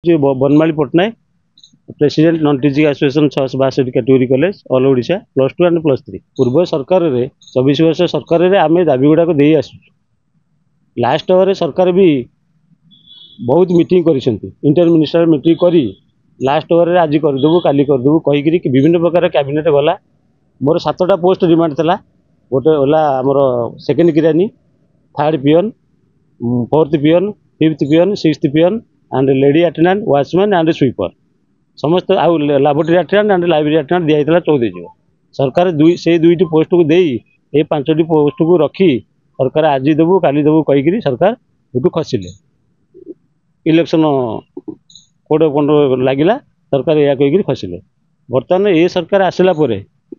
Banmali Pattanaik president non teaching association 662 category college all Odisha +2 and +3 पूर्व सरकार रे 24 वर्ष सरकार रे आमे दाबी गुड़ाक दे आसु लास्ट ओवर सरकार भी बहुत मीटिंग करिसेंती इंटर मिनिस्टर मीटिंग करी लास्ट ओवर रे आज करदेबू काली करदेबू कहीकि विभिन्न प्रकार कैबिनेट गला मोर 7टा पोस्ट डिमांड थला गोटे होला हमर सेकेंड किरानी third peon fourth peon fifth peon sixth peon and lady attendant watchman and sweeper समस्त आउ laboratory attendant and library attendant दिया जाता 14 जीव सरकार से दुईटी पोस्ट को दे ये 5टी पोस्ट को रखी सरकार आज देबू काली देबू कहीकि सरकार ये खसिले इलेक्शन कोड लगिला सरकार या कहीकि खसिले बर्तमान ये सरकार आसला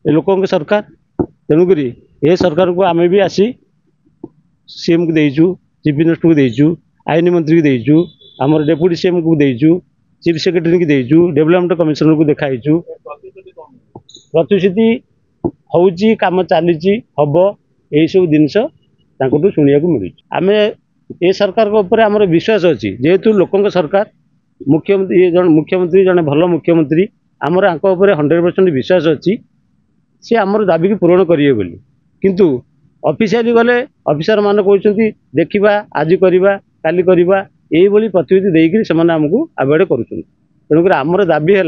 लोकों सरकार तेणुक ये सरकार को आम भी आसी सीएम को देचु चीफ मिनिस्टर को देचु आईन मंत्री को देचु आमर डेप्यूटी सीएम को देचु चीफ सेक्रेटरी की देचु डेवलपमेंट कमिशनर को देखाइचु प्रतिश्रुति होउची काम चली हम यही सब जिनस शुणा मिलूँ आम ये सरकार ऊपर आमर विश्वास अच्छी जेहेतु लोकों सरकार मुख्यमंत्री ये मुख्यमंत्री जड़े भल मुख्यमंत्री आमर 100% विश्वास अच्छी सी आमर दाबी की पूरण करेंगे बोली किंतु ऑफिशियली गले ऑफिसर मान कहते देखा आज करवा काली करवा यही प्रतिश्रुति देकर से आमको आवेड करुँच आमर दाबी है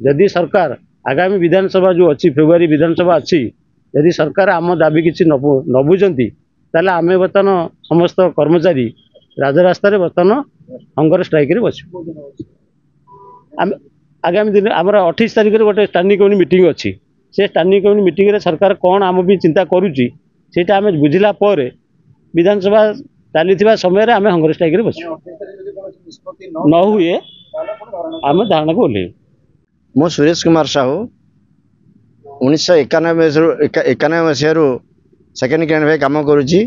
जदि सरकार आगामी विधानसभा जो अच्छी फेब्रुआरी विधानसभा अच्छी यदि सरकार आम दाबी किसी न बुझती ताले आमे बर्तमान समस्त कर्मचारी राजरास्ता बर्तमान हंगर स्ट्राइक रे बस आगामी दिन आम 28 तारिख में गोटे स्टैंडिंग कमिटी मीटिंग अच्छी से स्टैंडिंग कमिटी मीटिंग रे सरकार कौन आम भी चिंता करुच्ची सेटा आम बुझिला पर विधानसभा चली समय आम हंगर स्ट्राइक रे बस न हुए आम धारणा को ओल्ले मु सुरेश कुमार साहू 1991 मसीह सेकेंड किरण भाई कम करुच्ची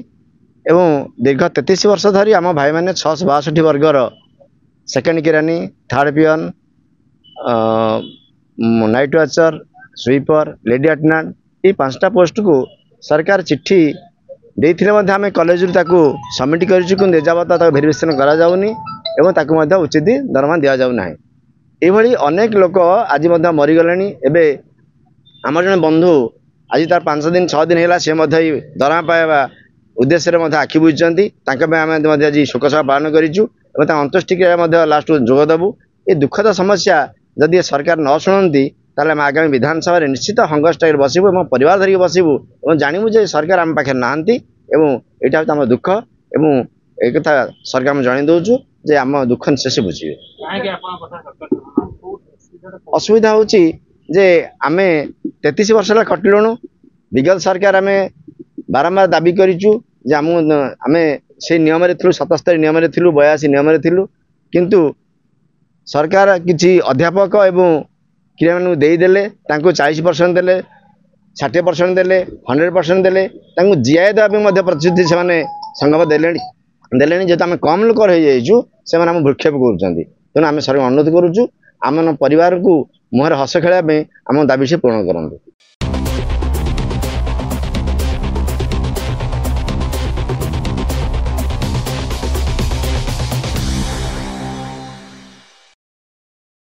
एवं दीर्घ 33 वर्ष धरी आम भाई मैंने 662 वर्गर सेकेंड किरानी third peon night watcher sweeper lady attendant ये 5टा पोस्ट को सरकार चिट्ठी देते आम कॉलेज सबमिट कर भेरिफिकेशन कराऊनी और उचित दरमा दि जाऊना ये अनेक लोक आज मरीगले एवं आम जन बंधु आज तार 5 दिन 6 दिन है सी दरमा पाइबा उद्देश्य आखि बुझी आम आज शोकसभा पालन करूँ अंत्येष्टिक्रिया लास्ट जोगदेबू ये दुखद समस्या जदि सरकार न शुणती ताले आम आगामी विधानसभा निश्चित हंगर स्ट्राइक बसबू और परिवार धरिक बसबू और जानवु जे सरकार आम पाखे नहांती एवं यहाँ हूँ आम दुख एवं एक कथा सरकार जन दौचु जे आम दुख निश्चय बुझे असुविधा हूँ जे आम 33 वर्ष है खटिलुणु विगत सरकार आम बारंबार दाबी करूँ आम से नियम 77 नियम 82 नियम किंतु सरकार किसी अध्यापक एवं क्रिया मान देदेले 40% देले 60% देले 100% देले जीआई देवाई प्रतिश्रुति से संगम देले जेहतु आम कम लोक रही से भूक्षेप कर तेणु आम सरकार अनुरोध करुचु आम परिवार को मुहर हस खेल आम दाबी से पूर्ण करूँ।